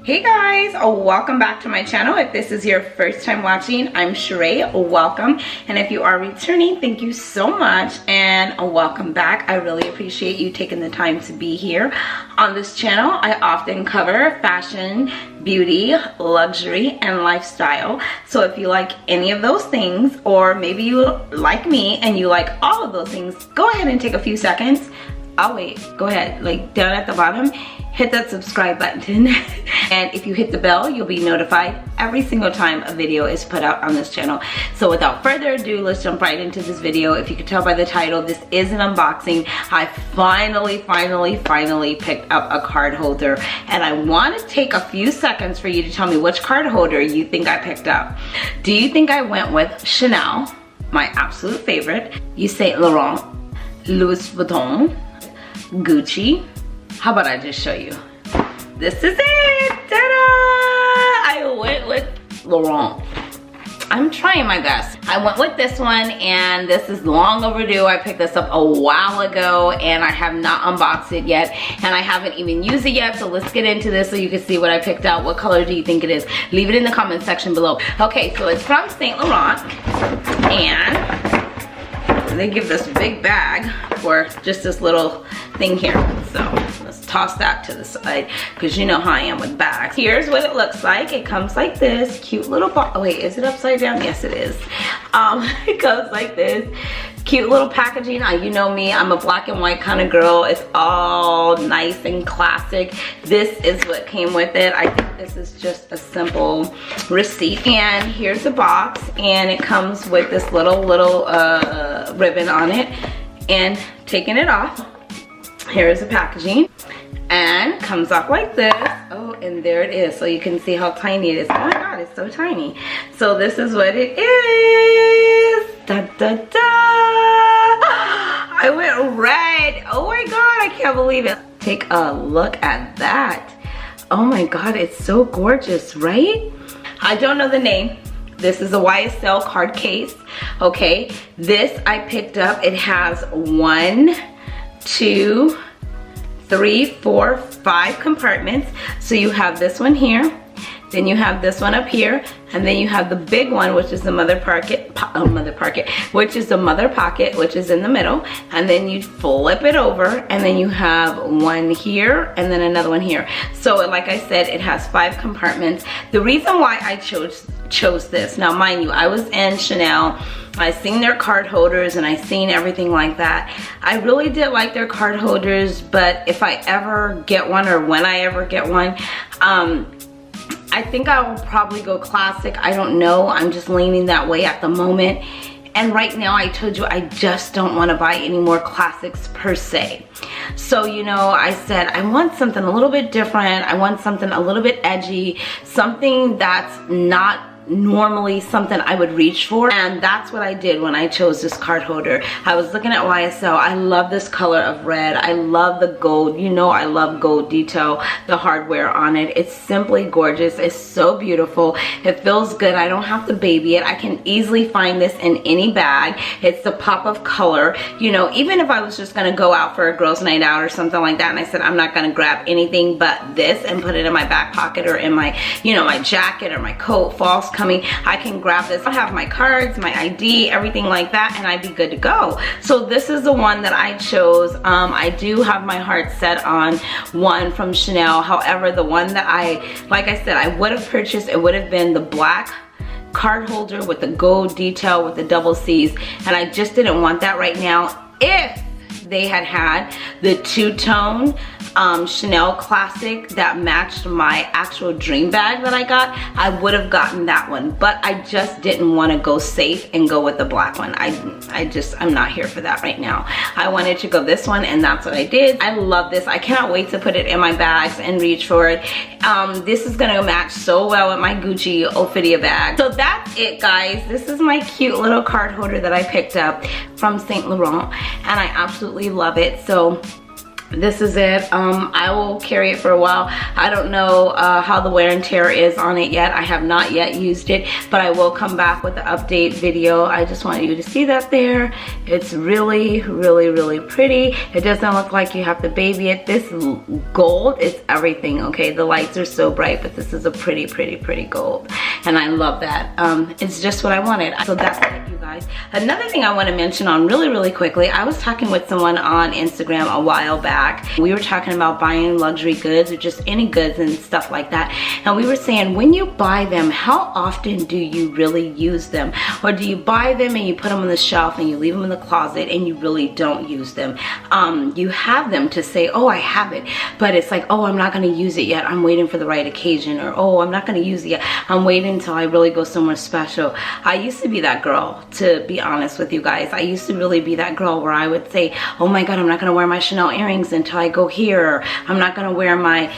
Hey guys, welcome back to my channel. If this is your first time watching, I'm Sheree. Welcome. And if you are returning, thank you so much and welcome back. I really appreciate you taking the time to be here. On this channel, I often cover fashion, beauty, luxury, and lifestyle. So if you like any of those things, or maybe you like me and you like all of those things, go ahead and take a few seconds. I'll wait. Go ahead, like down at the bottom, hit that subscribe button. And if you hit the bell, you'll be notified every single time a video is put out on this channel. So without further ado, let's jump right into this video. If you can tell by the title, this is an unboxing. I finally picked up a card holder. And I want to take a few seconds for you to tell me which card holder you think I picked up. Do you think I went with Chanel, my absolute favorite, Saint Laurent, Louis Vuitton, Gucci? How about I just show you? This is it! Ta-da! I went with Laurent. I'm trying my best. I went with this one, and this is long overdue. I picked this up a while ago and I have not unboxed it yet, and I haven't even used it yet. So let's get into this so you can see what I picked out. What color do you think it is? Leave it in the comment section below. Okay, so it's from Saint Laurent, and they give this big bag for just this little thing here. So let's toss that to the side because you know how I am with bags. Here's what it looks like. It comes like this cute little box. Oh wait, is it upside down? Yes, it is. It goes like this. Cute little packaging. You know me, I'm a black and white kind of girl. It's all nice and classic. This is what came with it. I think this is just a simple receipt. And here's the box, and it comes with this little ribbon on it. And taking it off, here's the packaging, and comes off like this. Oh, and there it is. So you can see how tiny it is. Oh my god, it's so tiny. So this is what it is. Da da da! I went red. Oh my god, I can't believe it. Take a look at that. Oh my god, it's so gorgeous, right? I don't know the name. This is a YSL card case. Okay, this I picked up. It has 1, 2, 3, 4, 5 compartments. So you have this one here, then you have this one up here, and then you have the big one, which is the mother pocket, which is the mother pocket, which is in the middle, and then you flip it over, and then you have one here, and then another one here. So like I said, it has 5 compartments. The reason why I chose this, now mind you, I was in Chanel. I seen their card holders and I seen everything like that. I really did like their card holders, but if I ever get one, or when I ever get one, I think I will probably go classic. I don't know. I'm just leaning that way at the moment. And right now, I told you, I just don't want to buy any more classics per se. So, you know, I said, I want something a little bit different. I want something a little bit edgy, something that's not normally something I would reach for, and that's what I did when I chose this card holder. I was looking at YSL. I love this color of red. I love the gold. You know I love gold detail, the hardware on it. It's simply gorgeous. It's so beautiful. It feels good. I don't have to baby it. I can easily find this in any bag. It's the pop of color. You know, even if I was just gonna go out for a girls' night out or something like that, and I said I'm not gonna grab anything but this and put it in my back pocket or in my, you know, my jacket or my coat, falls coming, I can grab this. I have my cards, my ID, everything like that, and I'd be good to go. So this is the one that I chose. I do have my heart set on one from Chanel. However, the one that like I said, I would have purchased, it would have been the black card holder with the gold detail with the double C's, and I just didn't want that right now. If they had the two-tone Chanel classic that matched my actual dream bag that I got, I would have gotten that one, but I just didn't want to go safe and go with the black one. I'm not here for that right now. I wanted to go this one, and that's what I did. I love this. I cannot wait to put it in my bags and reach for it. This is gonna match so well with my Gucci Ophidia bag. So that's it, guys. This is my cute little card holder that I picked up from Saint Laurent, and I absolutely love it. So this is it. I will carry it for a while. I don't know how the wear and tear is on it yet. I have not yet used it, but I will come back with the update video. I just want you to see that there. It's really, really, really pretty. It doesn't look like you have to baby it. This gold is everything, okay? The lights are so bright, but this is a pretty, pretty, pretty gold. And I love that. It's just what I wanted. So that's it, you guys. Another thing I want to mention on really, really quickly, I was talking with someone on Instagram a while back. We were talking about buying luxury goods or just any goods and stuff like that. And we were saying, when you buy them, how often do you really use them? Or do you buy them and you put them on the shelf and you leave them in the closet and you really don't use them? You have them to say, oh, I have it. But it's like, oh, I'm not going to use it yet. I'm waiting for the right occasion. Or, oh, I'm not going to use it yet. I'm waiting until I really go somewhere special. I used to be that girl, to be honest with you guys. I used to really be that girl where I would say, oh my God, I'm not going to wear my Chanel earrings until I go here. I'm not going to wear my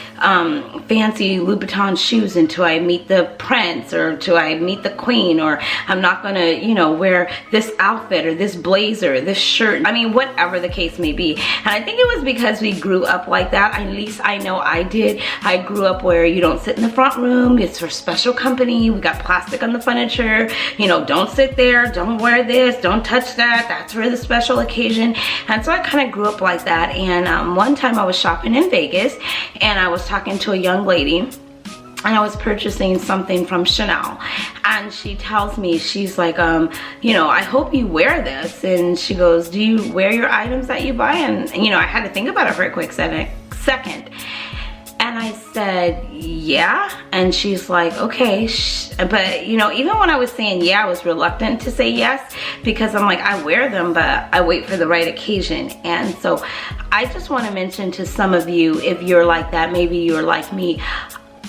fancy Louboutin shoes until I meet the prince or until I meet the queen, or I'm not going to, you know, wear this outfit or this blazer, this shirt. I mean, whatever the case may be. And I think it was because we grew up like that. At least I know I did. I grew up where you don't sit in the front room. It's for special company. We got plastic on the furniture. You know, don't sit there. Don't wear this. Don't touch that. That's for the special occasion. And so I kind of grew up like that. And one time I was shopping in Vegas and I was talking to a young lady and I was purchasing something from Chanel, and she tells me, she's like, you know, I hope you wear this. And she goes, do you wear your items that you buy? And you know, I had to think about it for a quick second. And I said, yeah. And she's like, okay. But you know, even when I was saying yeah, I was reluctant to say yes, because I'm like, I wear them, but I wait for the right occasion. And so I just want to mention to some of you, if you're like that, maybe you're like me,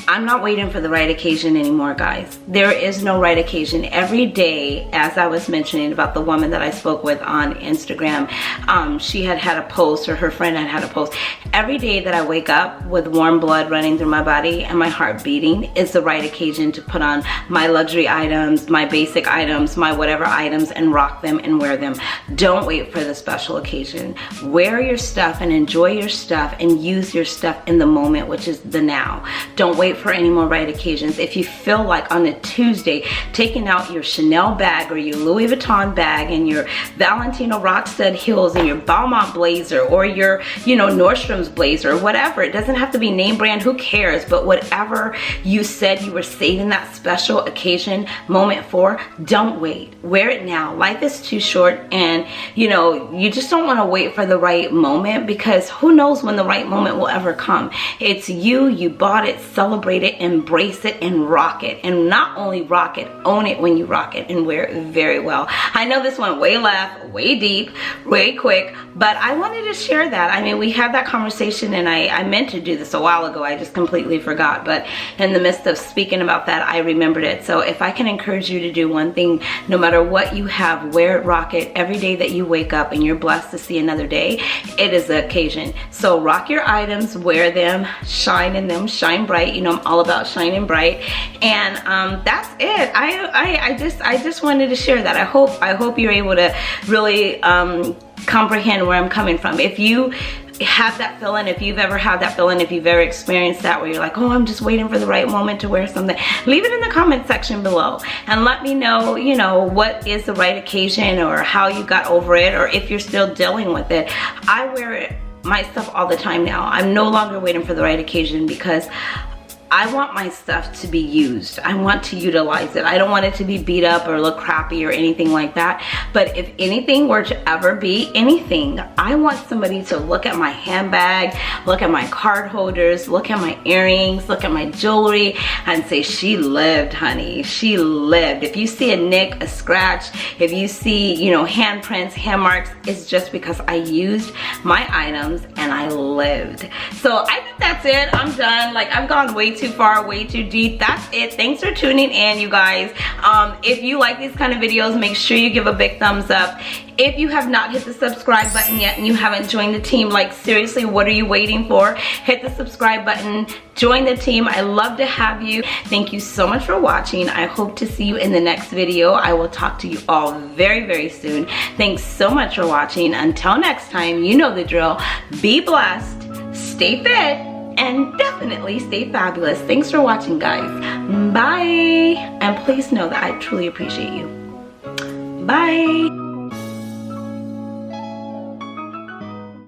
I'm not waiting for the right occasion anymore, guys. There is no right occasion. Every day, as I was mentioning about the woman that I spoke with on Instagram, she had a post, or her friend had a post. Every day that I wake up with warm blood running through my body and my heart beating is the right occasion to put on my luxury items, my basic items, my whatever items, and rock them and wear them. Don't wait for the special occasion. Wear your stuff and enjoy your stuff and use your stuff in the moment, which is the now. Don't wait for any more right occasions. If you feel like on a Tuesday taking out your Chanel bag or your Louis Vuitton bag and your Valentino Rockstud heels and your Balmain blazer or your, you know, Nordstrom's blazer, whatever, it doesn't have to be name brand, who cares, but whatever you said you were saving that special occasion moment for, don't wait. Wear it now. Life is too short, and you know, you just don't want to wait for the right moment, because who knows when the right moment will ever come. It's you bought it, celebrate it, embrace it, and rock it. And not only rock it, own it when you rock it, and wear it very well. I know this went way left, way deep, way quick, but I wanted to share that. I mean, we had that conversation, and I meant to do this a while ago. I just completely forgot, but in the midst of speaking about that, I remembered it. So if I can encourage you to do one thing, no matter what you have, wear it, rock it. Every day that you wake up and you're blessed to see another day, it is the occasion. So rock your items, wear them, shine in them, shine bright. You know, I'm all about shining bright. And that's it. I just wanted to share that. I hope you're able to really comprehend where I'm coming from. If you have that feeling, if you've ever had that feeling, if you've ever experienced that, where you're like, oh, I'm just waiting for the right moment to wear something, leave it in the comment section below and let me know, you know, what is the right occasion, or how you got over it, or if you're still dealing with it. I wear it myself all the time now. I'm no longer waiting for the right occasion, because I want my stuff to be used. I want to utilize it. I don't want it to be beat up or look crappy or anything like that. But if anything were to ever be anything, I want somebody to look at my handbag, look at my card holders, look at my earrings, look at my jewelry, and say, she lived, honey. She lived. If you see a nick, a scratch, if you see, you know, handprints, hand marks, it's just because I used my items and I lived. So I think that's it. I'm done. Like, I've gone way too too far, way too deep. That's it. Thanks for tuning in, you guys. If you like these kind of videos, make sure you give a big thumbs up. If you have not hit the subscribe button yet and you haven't joined the team, like seriously, what are you waiting for? Hit the subscribe button, join the team. I love to have you. Thank you so much for watching. I hope to see you in the next video. I will talk to you all very, very soon. Thanks so much for watching. Until next time, you know the drill. Be blessed, stay fit, and definitely stay fabulous. Thanks for watching, guys. Bye. And please know that I truly appreciate you. Bye.